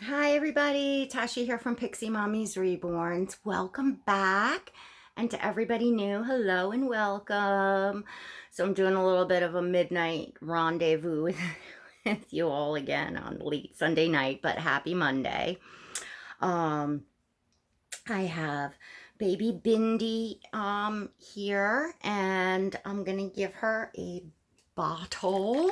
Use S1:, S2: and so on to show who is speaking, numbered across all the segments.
S1: Hi everybody, Tasha here from Pixie Mommy's Reborns. Welcome back. And to everybody new, hello and welcome. So I'm doing a little bit of a midnight rendezvous with you all again on late Sunday night, but happy Monday. Um, I have baby Bindi here, and I'm gonna give her a bottle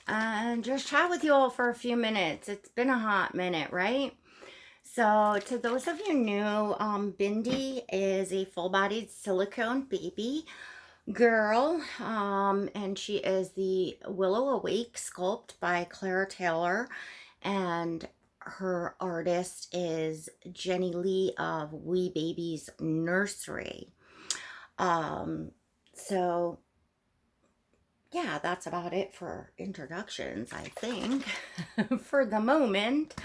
S1: and just chat with you all for a few minutes. It's been a hot minute, right? So, to those of you new, Bindi is a full-bodied silicone baby girl, and she is the Willow Awake sculpt by Claire Taylor, and her artist is Jenny Lee of Wee Babies Nursery. Um, so yeah, that's about it for introductions, I think, for the moment.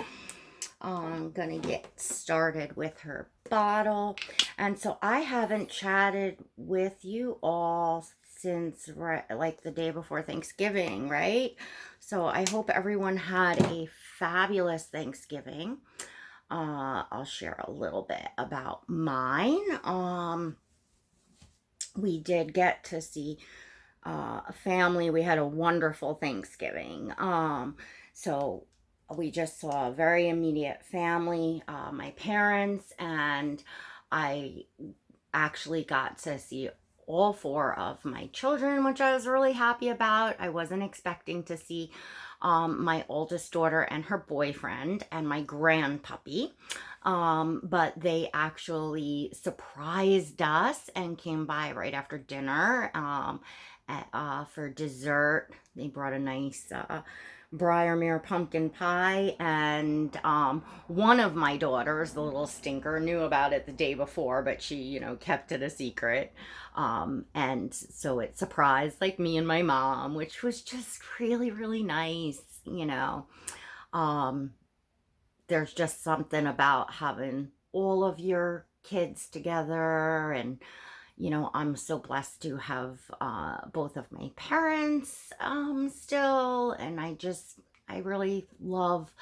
S1: I'm gonna get started with her bottle. And so I haven't chatted with you all since like the day before Thanksgiving, right? So I hope everyone had a fabulous Thanksgiving. I'll share a little bit about mine. We did get to see a family. We had a wonderful Thanksgiving. So we just saw a very immediate family, my parents, and I actually got to see all four of my children, which I was really happy about. I wasn't expecting to see my oldest daughter and her boyfriend and my grand puppy. But they actually surprised us and came by right after dinner for dessert. They brought a nice Briarmere pumpkin pie, and one of my daughters, the little stinker, knew about it the day before, but she, kept it a secret. And so it surprised like me and my mom, which was just really, really nice. Um, there's just something about having all of your kids together, and I'm so blessed to have both of my parents still, and I really love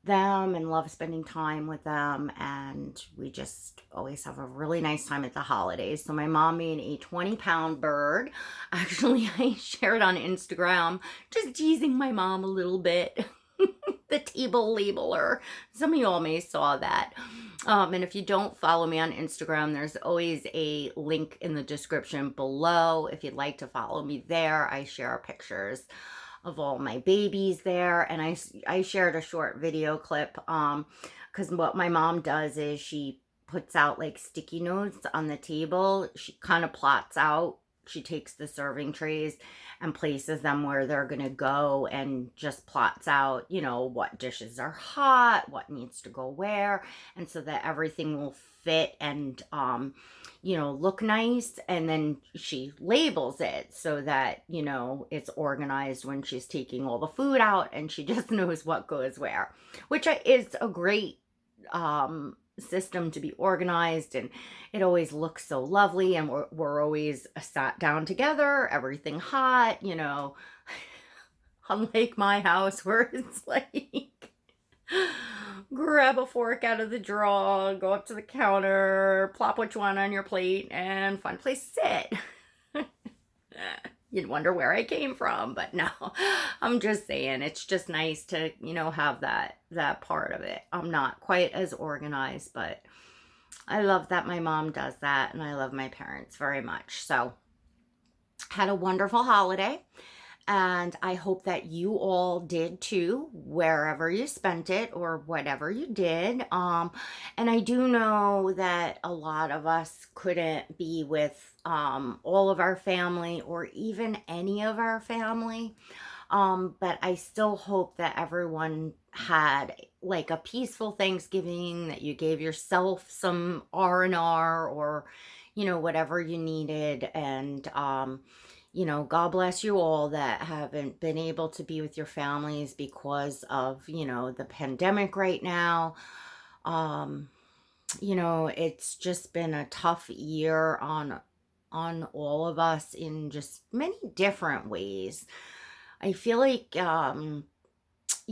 S1: them and love spending time with them, and we just always have a really nice time at the holidays. So my mom made a 20-pound bird. Actually, I shared on Instagram, just teasing my mom a little bit. The table labeler. Some of y'all may saw that. And if you don't follow me on Instagram, there's always a link in the description below. If you'd like to follow me there, I share pictures of all my babies there. And I shared a short video clip because what my mom does is she puts out like sticky notes on the table. She kind of plots out. She takes the serving trays and places them where they're going to go, and just plots out, what dishes are hot, what needs to go where, and so that everything will fit and, look nice. And then she labels it so that, it's organized when she's taking all the food out, and she just knows what goes where, which is a great, system to be organized, and it always looks so lovely, and we're always sat down together, everything hot, unlike my house where it's like grab a fork out of the drawer, go up to the counter, plop what you want on your plate, and find a place to sit. You'd wonder where I came from, but no, I'm just saying it's just nice to, have that part of it. I'm not quite as organized, but I love that my mom does that, and I love my parents very much. So, had a wonderful holiday, and I hope that you all did too, wherever you spent it or whatever you did. And I do know that a lot of us couldn't be with all of our family or even any of our family. But I still hope that everyone had like a peaceful Thanksgiving, that you gave yourself some R&R, or, whatever you needed. And, God bless you all that haven't been able to be with your families because of, the pandemic right now. Um, it's just been a tough year on all of us in just many different ways. I feel like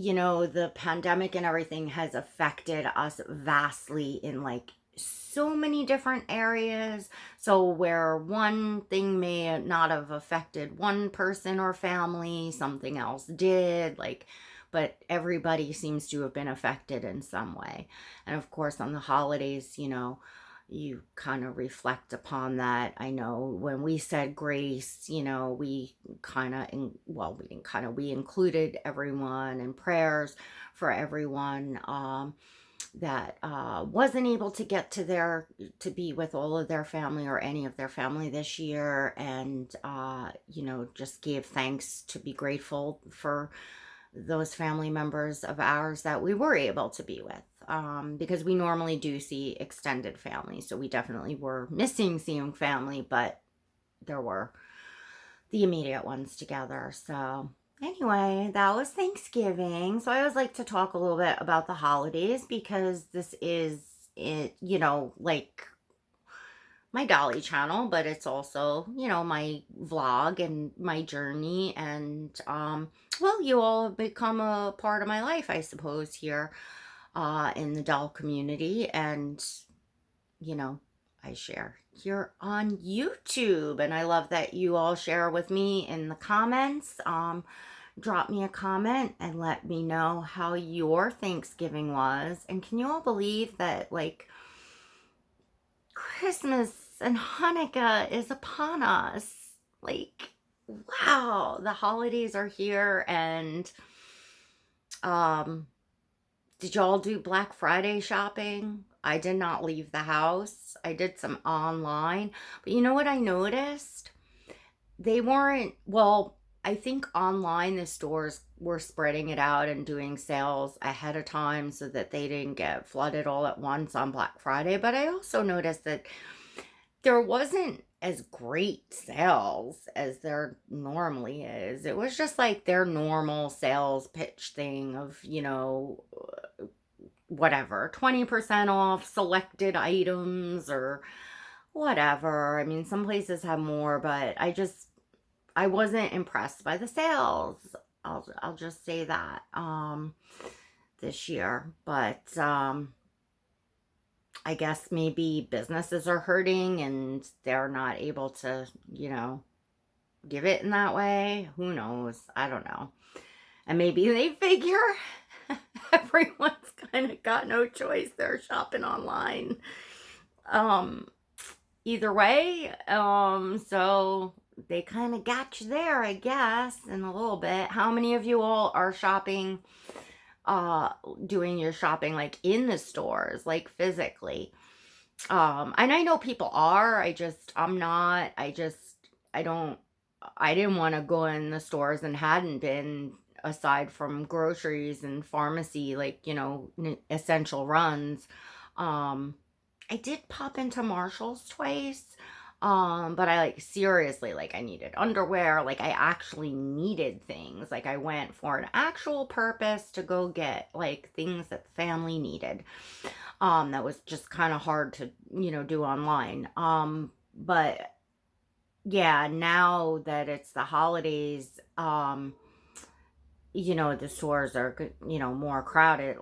S1: the pandemic and everything has affected us vastly in like so many different areas. So where one thing may not have affected one person or family, something else did, like, but everybody seems to have been affected in some way. And of course, on the holidays, you kind of reflect upon that. I know when we said grace, we kind of, well, we didn't kind of, we included everyone in prayers for everyone that wasn't able to get to be with all of their family or any of their family this year. And, just gave thanks to be grateful for those family members of ours that we were able to be with. Because we normally do see extended family. So we definitely were missing seeing family, but there were the immediate ones together. So anyway, that was Thanksgiving. So I always like to talk a little bit about the holidays because this is it, like my Dolly channel, but it's also, my vlog and my journey. And, well, you all have become a part of my life, I suppose, here in the doll community. And, I share here on YouTube. And I love that you all share with me in the comments. Drop me a comment and let me know how your Thanksgiving was. And can you all believe that, like, Christmas and Hanukkah is upon us? Like, wow, the holidays are here. And did y'all do Black Friday shopping? I did not leave the house. I did some online. But you know what I noticed? They weren't, well, I think online the stores were spreading it out and doing sales ahead of time so that they didn't get flooded all at once on Black Friday. But I also noticed that there wasn't as great sales as there normally is. It was just like their normal sales pitch thing of, whatever, 20% off selected items or whatever. I mean, some places have more, but I wasn't impressed by the sales. I'll just say that this year. But I guess maybe businesses are hurting and they're not able to, give it in that way. Who knows? I don't know. And maybe they figure everyone's kind of got no choice. They're shopping online. Either way, so they kind of got you there, I guess, in a little bit. How many of you all are shopping, doing your shopping like in the stores, like physically? And I know people are. I'm not. I didn't want to go in the stores and hadn't been, aside from groceries and pharmacy, like, essential runs. I did pop into Marshall's twice. But I seriously, I needed underwear. Like, I actually needed things. Like, I went for an actual purpose to go get things that the family needed. That was just kind of hard to, do online. But yeah, now that it's the holidays, the stores are, more crowded.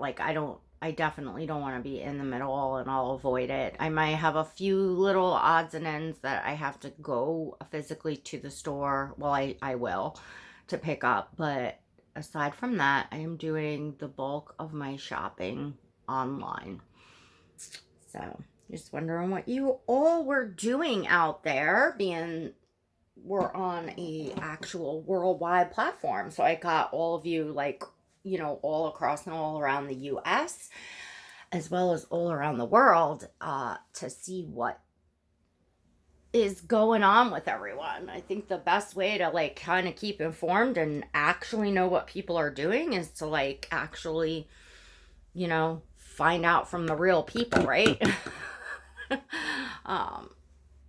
S1: I definitely don't want to be in the middle, and I'll avoid it. I might have a few little odds and ends that I have to go physically to the store. Well, I will, to pick up. But aside from that, I am doing the bulk of my shopping online. So, just wondering what you all were doing out there, being we're on a actual worldwide platform. So I got all of you all across and all around the US, as well as all around the world, to see what is going on with everyone. I think the best way to kind of keep informed and actually know what people are doing is to actually, find out from the real people, right?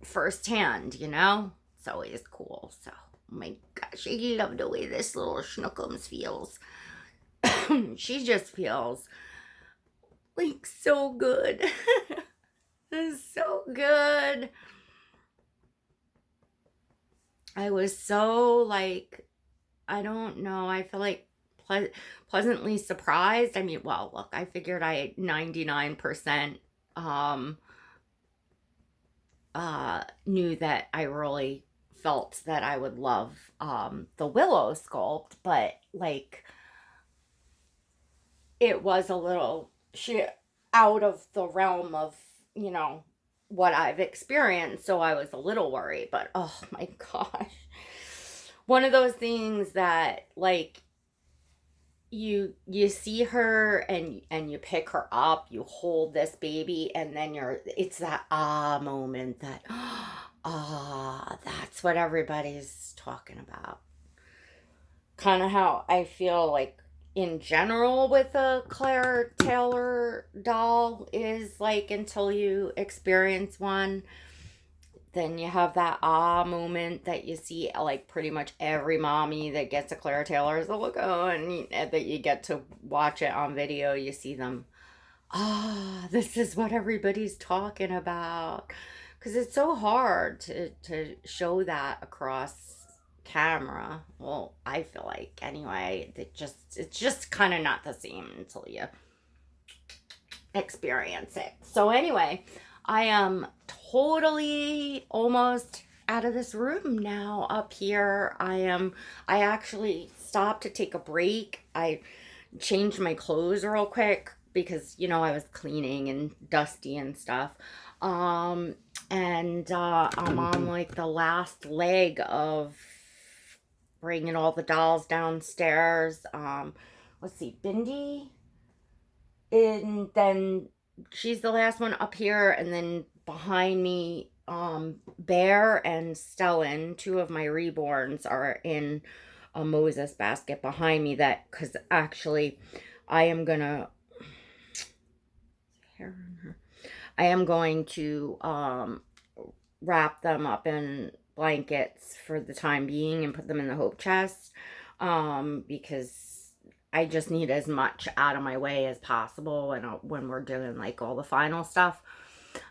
S1: Firsthand, it's always cool. So, oh my gosh, I love the way this little schnookums feels. She just feels so good. So good. I was so I don't know, I feel like pleasantly surprised. I mean, well, look, I figured I 99% knew that I really felt that I would love the Willow sculpt, but like it was a little out of the realm of, you know, what I've experienced, so I was a little worried, but oh my gosh. One of those things that like you see her and you pick her up, you hold this baby, and then it's that moment that that's what everybody's talking about. Kind of how I feel like in general with a Claire Taylor doll is like, until you experience one, then you have that moment that you see like pretty much every mommy that gets a Claire Taylor Silicone, and that you get to watch it on video. You see them, this is what everybody's talking about, because it's so hard to show that across camera. Well, I feel like anyway, it's just kind of not the same until you experience it. So anyway, I am totally almost out of this room now up here. I actually stopped to take a break. I changed my clothes real quick because, you know, I was cleaning and dusty and stuff. And I'm on like the last leg of bringing all the dolls downstairs. Let's see, Bindi, and then she's the last one up here, and then behind me, Bear and Stellan, two of my reborns, are in a Moses basket behind me. That because actually I am going to wrap them up in blankets for the time being and put them in the hope chest, because I just need as much out of my way as possible when we're doing like all the final stuff,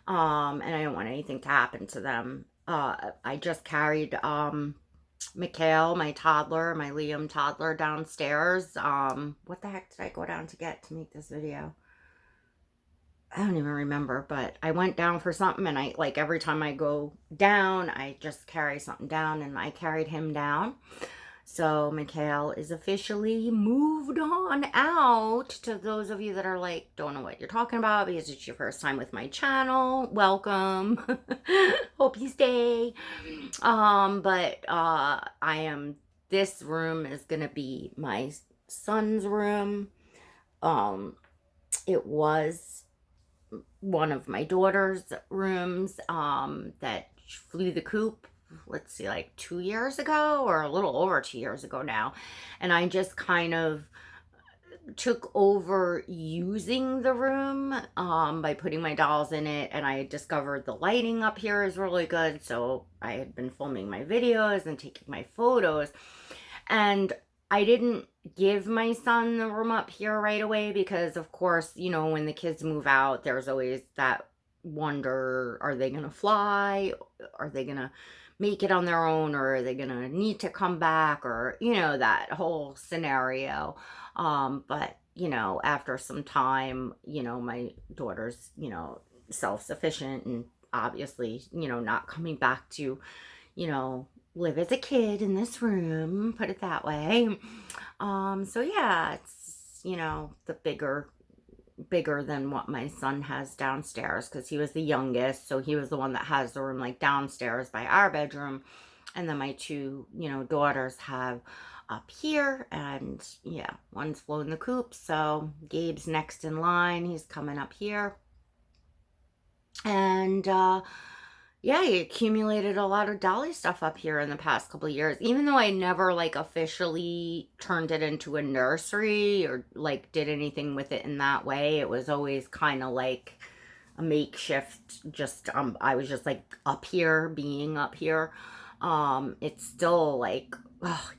S1: and I don't want anything to happen to them. I just carried Mikhail, my toddler, my Liam toddler, downstairs. What the heck did I go down to get to make this video? I don't even remember, but I went down for something, and I, like, every time I go down, I just carry something down, and I carried him down. So Mikhail is officially moved on out. To those of you that are like, don't know what you're talking about because it's your first time with my channel, welcome. Hope you stay. This room is gonna be my son's room. It was one of my daughter's rooms that flew the coop, let's see, like 2 years ago, or a little over 2 years ago now. And I just kind of took over using the room by putting my dolls in it, and I discovered the lighting up here is really good. So I had been filming my videos and taking my photos, and I didn't give my son the room up here right away because, of course, you know, when the kids move out, there's always that wonder, are they going to fly? Are they going to make it on their own? Or are they going to need to come back? Or, you know, that whole scenario. But, you know, after some time, you know, my daughter's, you know, self-sufficient and obviously, you know, not coming back to, you know, live as a kid in this room, put it that way. So yeah, it's, you know, the bigger than what my son has downstairs, because he was the youngest, so he was the one that has the room like downstairs by our bedroom, and then my two, you know, daughters have up here. And yeah, one's flown the coop, so Gabe's next in line, he's coming up here. And yeah, I accumulated a lot of dolly stuff up here in the past couple of years, even though I never like officially turned it into a nursery or like did anything with it in that way. It was always kind of like a makeshift, just I was just like up here, being up here. It's still like,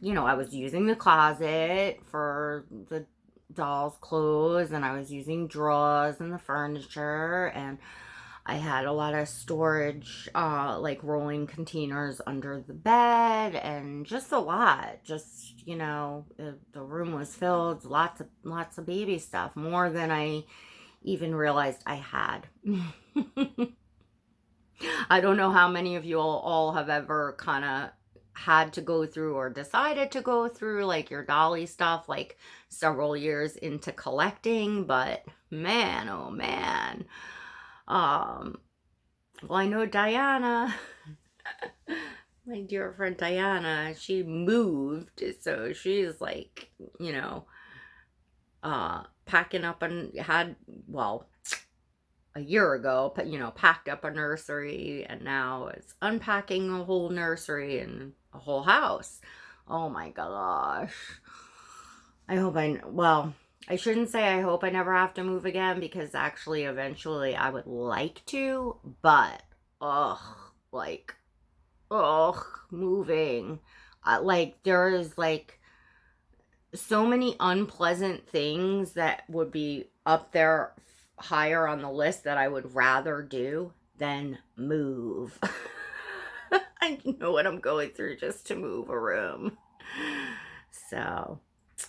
S1: you know, I was using the closet for the dolls' clothes, and I was using drawers and the furniture, and I had a lot of storage, like rolling containers under the bed, and just a lot. Just, the room was filled, lots of baby stuff, more than I even realized I had. I don't know how many of you all have ever kind of had to go through or decided to go through like your dolly stuff like several years into collecting, but man, oh man. Well, I know Diana, my dear friend Diana, she moved, so she's like, packing up and well, a year ago, packed up a nursery, and now it's unpacking a whole nursery and a whole house. Oh my gosh. I shouldn't say I hope I never have to move again, because actually eventually I would like to, but moving. There is like so many unpleasant things that would be up there higher on the list that I would rather do than move. I know what I'm going through just to move a room. So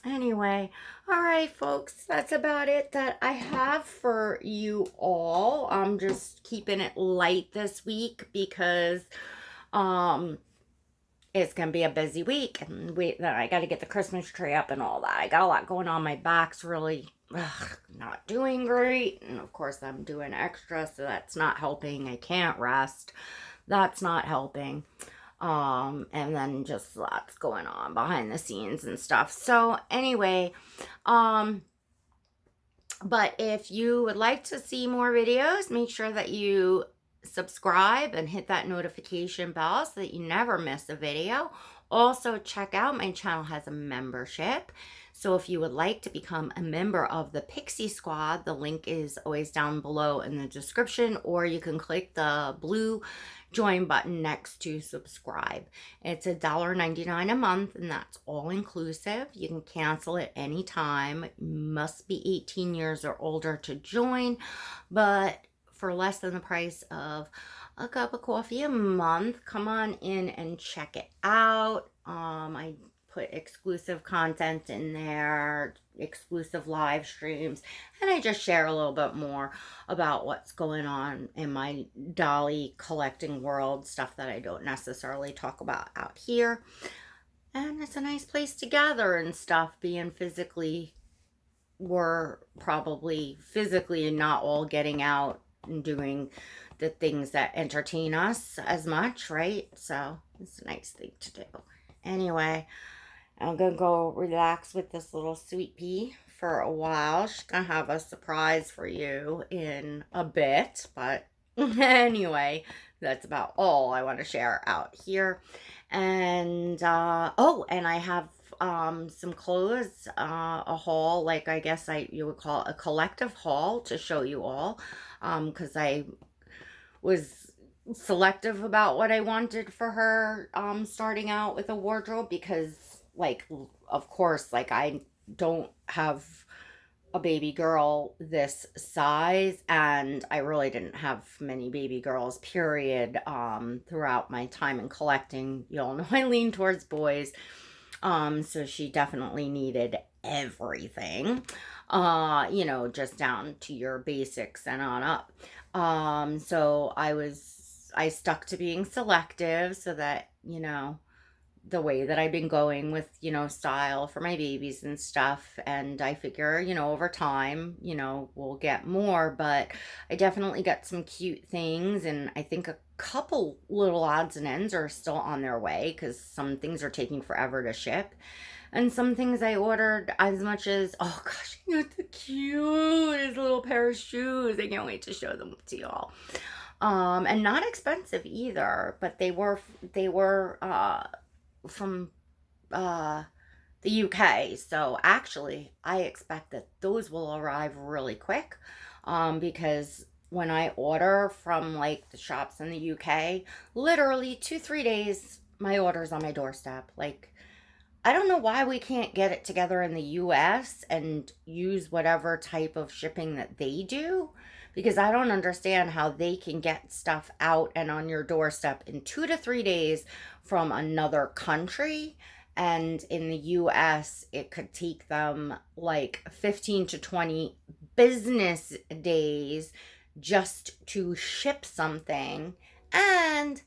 S1: anyway, all right, folks, that's about it that I have for you all. I'm just keeping it light this week because it's gonna be a busy week, and I got to get the Christmas tree up and all that. I got a lot going on. My back's really not doing great, and of course I'm doing extra, so that's not helping. I can't rest. That's not helping. And then just lots going on behind the scenes and stuff. So anyway, but if you would like to see more videos, make sure that you subscribe and hit that notification bell so that you never miss a video. Also, check out my channel has a membership. So if you would like to become a member of the Pixie Squad, the link is always down below in the description, or you can click the blue join button next to subscribe. It's $1.99 a month, and that's all inclusive. You can cancel at any time. You must be 18 years or older to join, but for less than the price of a cup of coffee a month, come on in and check it out. I put exclusive content in there, exclusive live streams, and I just share a little bit more about what's going on in my dolly collecting world, stuff that I don't necessarily talk about out here. And it's a nice place to gather and stuff, being we're probably physically not all getting out and doing the things that entertain us as much, right? So it's a nice thing to do. Anyway, I'm gonna go relax with this little sweet pea for a while. She's gonna have a surprise for you in a bit, but anyway, that's about all I want to share out here. And and I have some clothes, a haul, like I guess you would call it a collective haul to show you all, because I was selective about what I wanted for her starting out with a wardrobe, because of course, I don't have a baby girl this size, and I really didn't have many baby girls, period, throughout my time in collecting. You all know I lean towards boys, so she definitely needed everything, just down to your basics and on up. So I stuck to being selective, so that, the way that I've been going with, style for my babies and stuff. And I figure, over time, we'll get more, but I definitely got some cute things. And I think a couple little odds and ends are still on their way, because some things are taking forever to ship. And some things I ordered as much as, oh gosh, the cutest little pair of shoes. I can't wait to show them to y'all. And not expensive either, but they were from the UK. So actually, I expect that those will arrive really quick, because when I order from the shops in the UK, literally 2-3 days, my order's on my doorstep. I don't know why we can't get it together in the US and use whatever type of shipping that they do, because I don't understand how they can get stuff out and on your doorstep in 2 to 3 days from another country. And in the US, it could take them like 15 to 20 business days just to ship something. And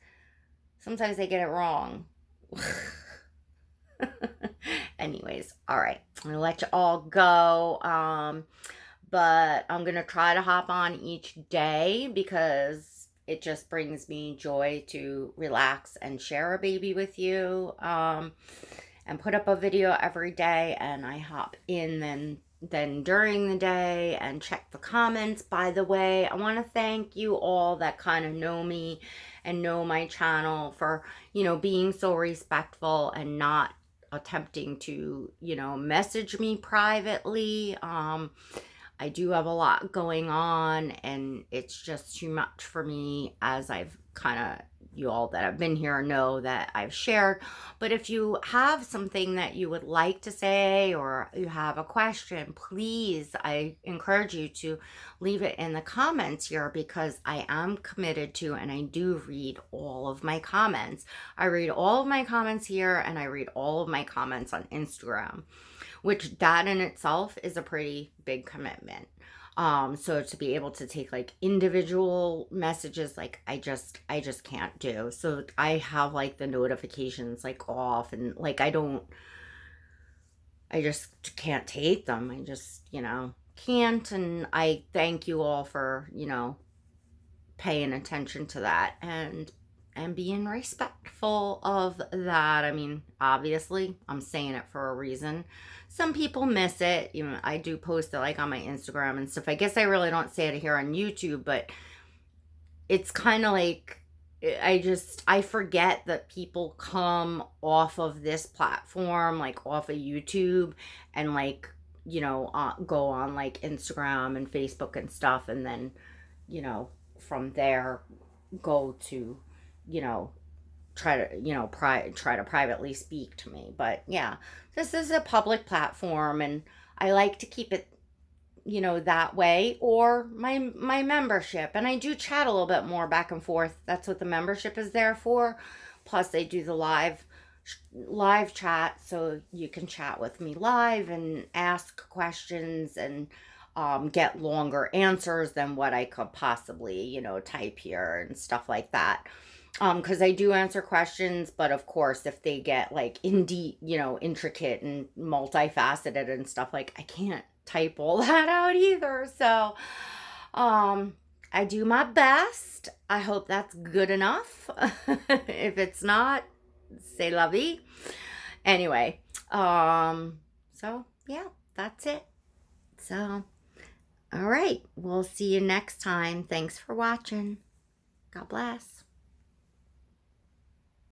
S1: sometimes they get it wrong. Anyways, all right. I'm going to let you all go. But I'm going to try to hop on each day because it just brings me joy to relax and share a baby with you. And put up a video every day, and I hop in then during the day and check the comments. By the way, I want to thank you all that kind of know me and know my channel for, being so respectful and not attempting to, message me privately. I do have a lot going on, and it's just too much for me, as I've you all that have been here know that I've shared. But if you have something that you would like to say, or you have a question, please, I encourage you to leave it in the comments here, because I am committed to, and I do read all of my comments. I read all of my comments here, and I read all of my comments on Instagram, which that in itself is a pretty big commitment. So to be able to take like individual messages, like I just can't do. So I have like the notifications like off, and like I just can't take them. I just, can't. And I thank you all for, paying attention to that and being respectful of that. I mean, obviously, I'm saying it for a reason. Some people miss it. I do post it like on my Instagram and stuff. I guess I really don't say it here on YouTube, but it's kind of like I forget that people come off of this platform, like off of YouTube, and like, go on like Instagram and Facebook and stuff, and then, from there go to, try to privately speak to me. But yeah, this is a public platform, and I like to keep it, that way, or my membership. And I do chat a little bit more back and forth. That's what the membership is there for. Plus they do the live chat, so you can chat with me live and ask questions and get longer answers than what I could possibly, type here and stuff like that. Because I do answer questions, but of course, if they get like intricate and multifaceted and stuff, like I can't type all that out either. So, I do my best. I hope that's good enough. If it's not, c'est la vie. Anyway, so yeah, that's it. So, all right, we'll see you next time. Thanks for watching. God bless.